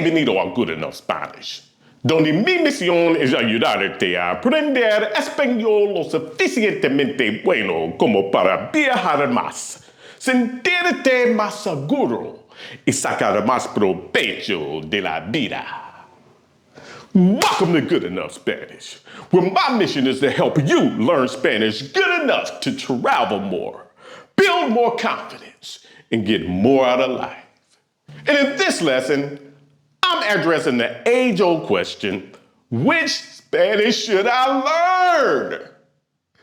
Bienvenido a Good Enough Spanish, donde mi misión es ayudarte a aprender español lo suficientemente bueno como para viajar más, sentirte más seguro y sacar más provecho de la vida. Welcome to Good Enough Spanish, where my mission is to help you learn Spanish good enough to travel more, build more confidence, and get more out of life. And in this lesson, I'm addressing the age-old question, which Spanish should I learn?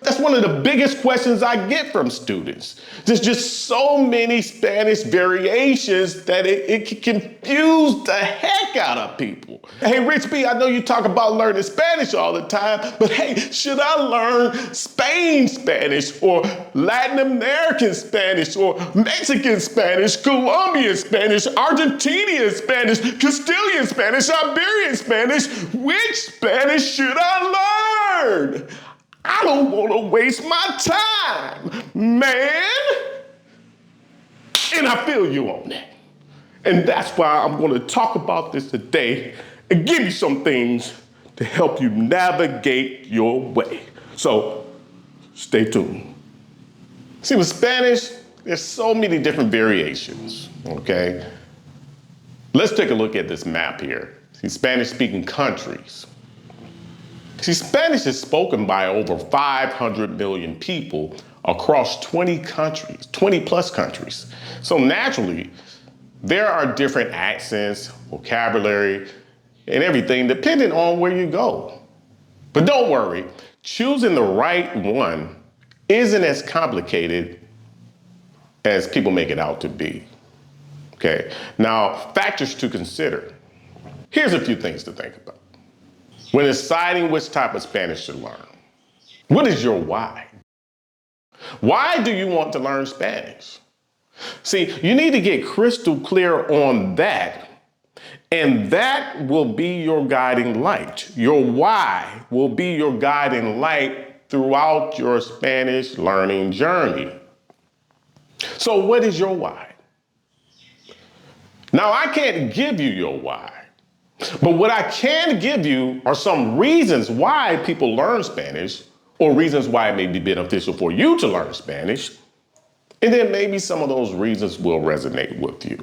That's one of the biggest questions I get from students. There's just so many Spanish variations that it can confuse the heck out of people. Hey, Rich B, I know you talk about learning Spanish all the time, but hey, should I learn Spain Spanish or Latin American Spanish or Mexican Spanish, Colombian Spanish, Argentinian Spanish, Castilian Spanish, Iberian Spanish? Which Spanish should I learn? I don't want to waste my time, man. And I feel you on that. And that's why I'm going to talk about this today and give you some things to help you navigate your way. So stay tuned. See, with Spanish, there's so many different variations, okay? Let's take a look at this map here. See, Spanish-speaking countries. See, Spanish is spoken by over 500 million people across 20 countries, 20 plus countries. So naturally, there are different accents, vocabulary, and everything depending on where you go. But don't worry, choosing the right one isn't as complicated as people make it out to be. Okay, now factors to consider. Here's a few things to think about when deciding which type of Spanish to learn. What is your why? Why do you want to learn Spanish? See, you need to get crystal clear on that, and that will be your guiding light. Your why will be your guiding light throughout your Spanish learning journey. So what is your why? Now, I can't give you your why. But what I can give you are some reasons why people learn Spanish, or reasons why it may be beneficial for you to learn Spanish. And then maybe some of those reasons will resonate with you.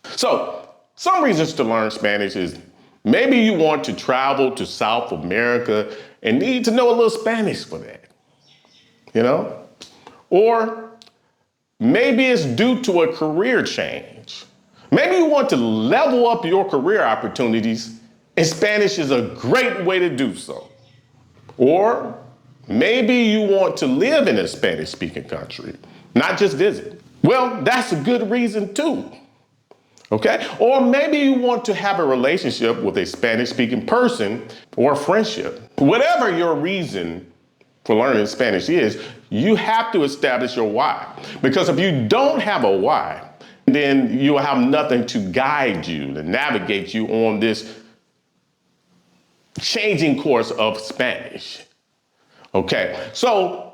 So some reasons to learn Spanish is maybe you want to travel to South America and need to know a little Spanish for that, you know? Or maybe it's due to a career change. Maybe you want to level up your career opportunities, and Spanish is a great way to do so. Or maybe you want to live in a Spanish-speaking country, not just visit. Well, that's a good reason too, okay? Or maybe you want to have a relationship with a Spanish-speaking person or a friendship. Whatever your reason for learning Spanish is, you have to establish your why. Because if you don't have a why, then you'll have nothing to guide you, to navigate you on this changing course of Spanish. Okay, so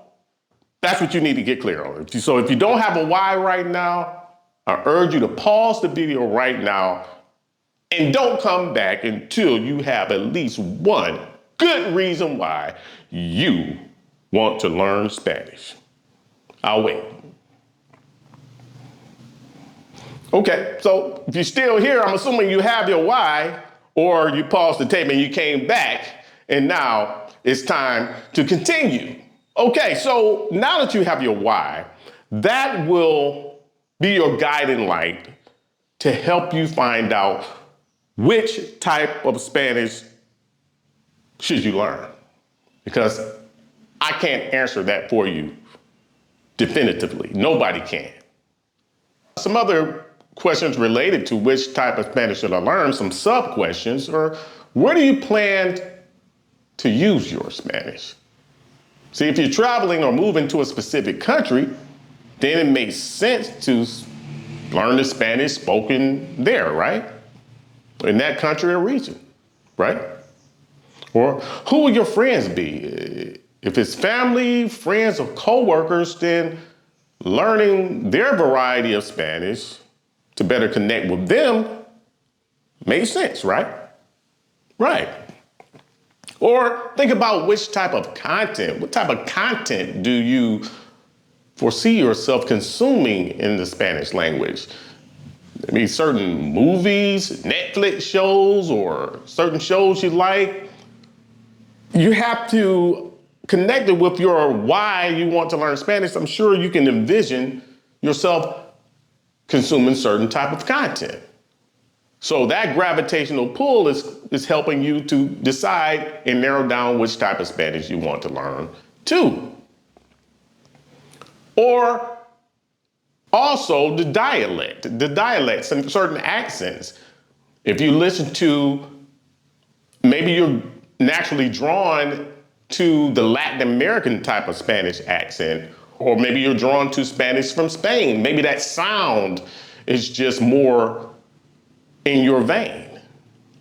that's what you need to get clear on. So if you don't have a why right now, I urge you to pause the video right now and don't come back until you have at least one good reason why you want to learn Spanish. I'll wait. Okay, so if you're still here, I'm assuming you have your why, or you paused the tape and you came back, and now it's time to continue. Okay, so now that you have your why, that will be your guiding light to help you find out which type of Spanish should you learn. Because I can't answer that for you definitively. Nobody can. Some other questions related to which type of Spanish should I learn, some sub-questions, or where do you plan to use your Spanish? See, if you're traveling or moving to a specific country, then it makes sense to learn the Spanish spoken there, right? In that country or region, right? Or who will your friends be? If it's family, friends, or coworkers, then learning their variety of Spanish to better connect with them Makes sense, right? Right. Or think about which type of content, what type of content do you foresee yourself consuming in the Spanish language? I mean, certain movies, Netflix shows, or certain shows you like. You have to connect it with your why you want to learn Spanish. I'm sure you can envision yourself consuming certain type of content. So that gravitational pull is helping you to decide and narrow down which type of Spanish you want to learn too. Or also the dialects and certain accents. If you listen to, maybe you're naturally drawn to the Latin American type of Spanish accent, or maybe you're drawn to Spanish from Spain. Maybe that sound is just more in your vein,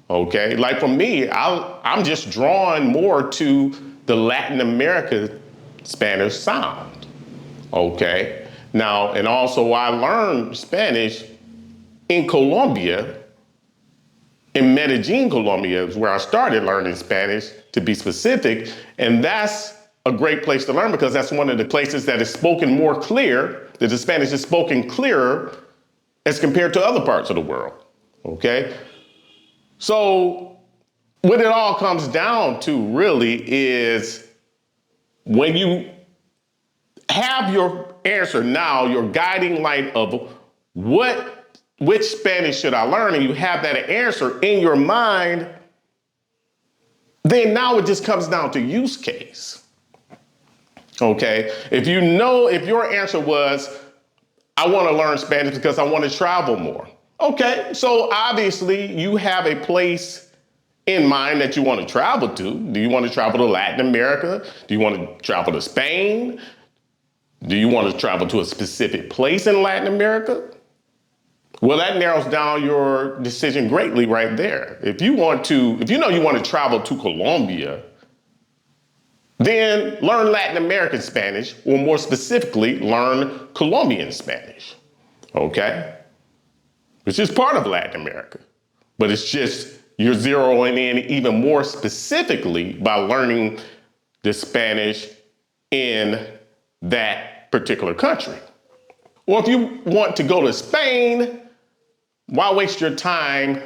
okay? Like for me, I'm just drawn more to the Latin America Spanish sound, okay? Now, and also I learned Spanish in Colombia, in Medellin, Colombia is where I started learning Spanish, to be specific, and that's a great place to learn because that's one of the places that is spoken more clear, that the Spanish is spoken clearer as compared to other parts of the world, okay? So what it all comes down to really is when you have your answer now, your guiding light of which Spanish should I learn, and you have that answer in your mind, then now it just comes down to use case. Okay? If your answer was, I want to learn Spanish because I want to travel more. Okay, so obviously you have a place in mind that you want to travel to. Do you want to travel to Latin America? Do you want to travel to Spain? Do you want to travel to a specific place in Latin America? Well, that narrows down your decision greatly right there. If you know you want to travel to Colombia, then learn Latin American Spanish, or more specifically, learn Colombian Spanish, okay? Which is part of Latin America, but it's just you're zeroing in even more specifically by learning the Spanish in that particular country. Or if you want to go to Spain, why waste your time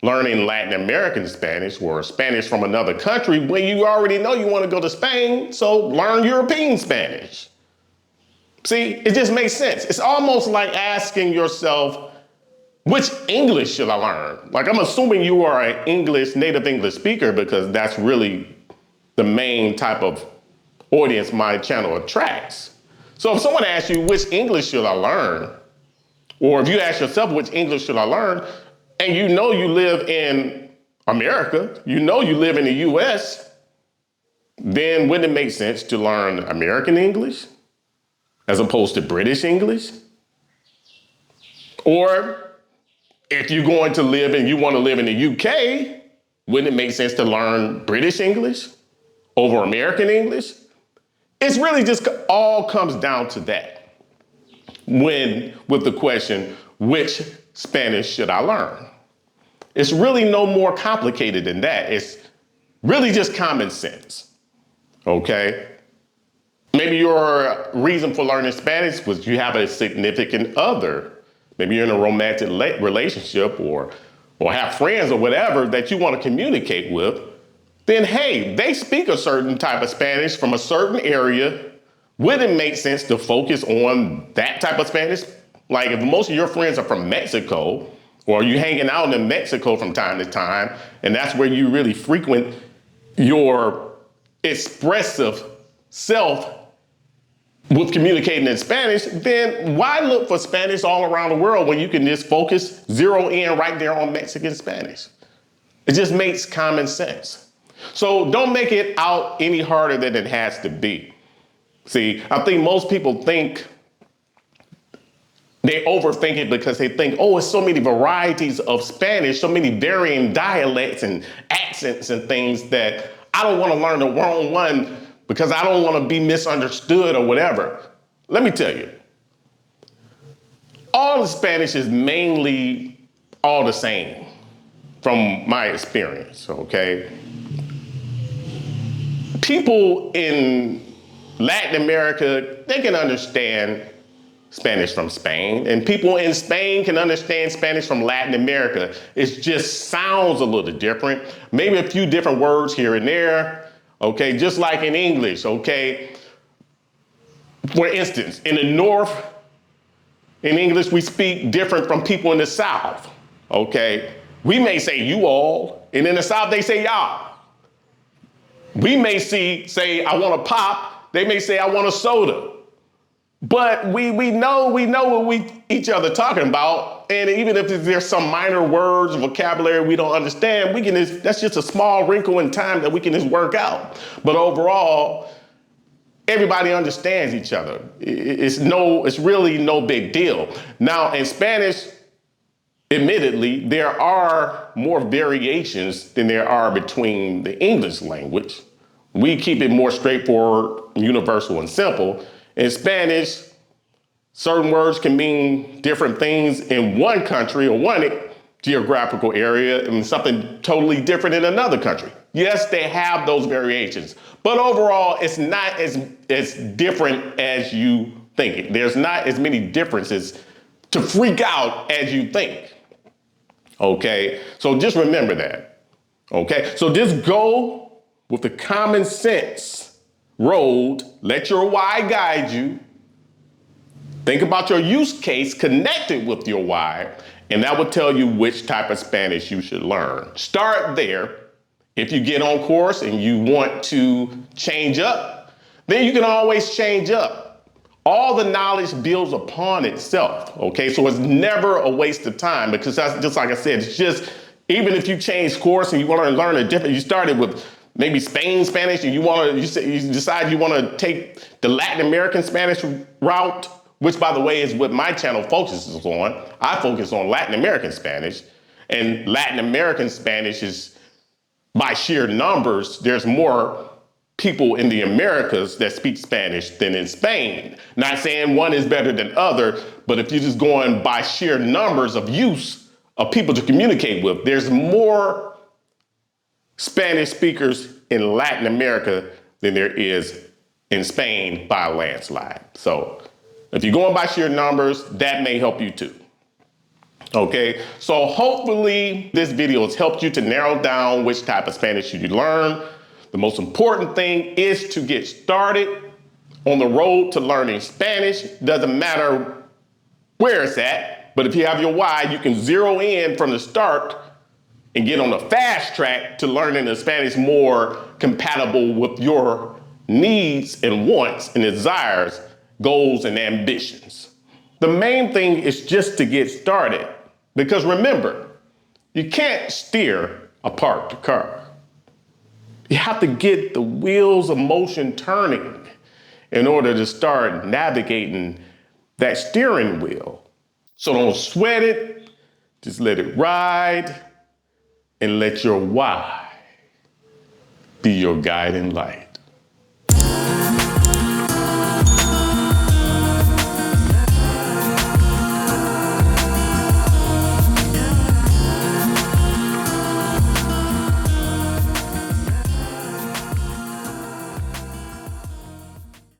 learning Latin American Spanish or Spanish from another country when you already know you want to go to Spain, so learn European Spanish. See, it just makes sense. It's almost like asking yourself, which English should I learn? Like, I'm assuming you are an native English speaker because that's really the main type of audience my channel attracts. So if someone asks you, which English should I learn? Or if you ask yourself, which English should I learn? And you know you live in America, you know you live in the US, then wouldn't it make sense to learn American English as opposed to British English? Or if you're going to live and you want to live in the UK, wouldn't it make sense to learn British English over American English? It's really just all comes down to that. With the question, which Spanish should I learn? It's really no more complicated than that. It's really just common sense, okay? Maybe your reason for learning Spanish was you have a significant other. Maybe you're in a romantic relationship or have friends or whatever that you want to communicate with. Then hey, they speak a certain type of Spanish from a certain area. Wouldn't it make sense to focus on that type of Spanish? Like if most of your friends are from Mexico, or you hanging out in Mexico from time to time, and that's where you really frequent your expressive self with communicating in Spanish, then why look for Spanish all around the world when you can just zero in right there on Mexican Spanish? It just makes common sense. So don't make it out any harder than it has to be. See, I think most people think they overthink it because they think, oh, it's so many varieties of Spanish, so many varying dialects and accents and things that I don't want to learn the wrong one because I don't want to be misunderstood or whatever. Let me tell you, all the Spanish is mainly all the same. from my experience, okay? People in Latin America, they can understand Spanish from Spain, and people in Spain can understand Spanish from Latin America. It just sounds a little different. Maybe a few different words here and there, okay? Just like in English, okay? For instance, in the North, in English, we speak different from people in the South, okay? We may say you all, and in the South, they say y'all. We may say, I want a pop, they may say, I want a soda. But we know what we each other talking about, and even if there's some minor words, vocabulary we don't understand, that's just a small wrinkle in time that we can just work out. But overall, everybody understands each other. It's really no big deal. Now in Spanish, admittedly, there are more variations than there are between the English language. We keep it more straightforward, universal, and simple. In Spanish, certain words can mean different things in one country or one geographical area and something totally different in another country. Yes, they have those variations, but overall, it's not as different as you think. There's not as many differences to freak out as you think. Okay, so just remember that. Okay, so just go with the common sense road, let your why guide you. Think about your use case connected with your why, and that will tell you which type of Spanish you should learn. Start there. If you get on course and you want to change up, then you can always change up. All the knowledge builds upon itself, okay? So it's never a waste of time, because that's just like I said, it's just, even if you change course and you want to learn a different, you started with maybe Spain Spanish and you decide you want to take the Latin American Spanish route, which by the way is what my channel focuses on. I focus on Latin American Spanish, and Latin American Spanish is, by sheer numbers, there's more people in the Americas that speak Spanish than in Spain. Not saying one is better than other, but if you're just going by sheer numbers of use of people to communicate with, there's more Spanish speakers in Latin America than there is in Spain by a landslide. So if you're going by sheer numbers, that may help you too. Okay, so hopefully this video has helped you to narrow down which type of Spanish you learn. The most important thing is to get started on the road to learning Spanish. Doesn't matter where it's at, but if you have your why, you can zero in from the start and get on the fast track to learning the Spanish more compatible with your needs and wants and desires, goals and ambitions. The main thing is just to get started, because remember, you can't steer a parked car. You have to get the wheels of motion turning in order to start navigating that steering wheel. So don't sweat it, just let it ride, and let your why be your guide in life.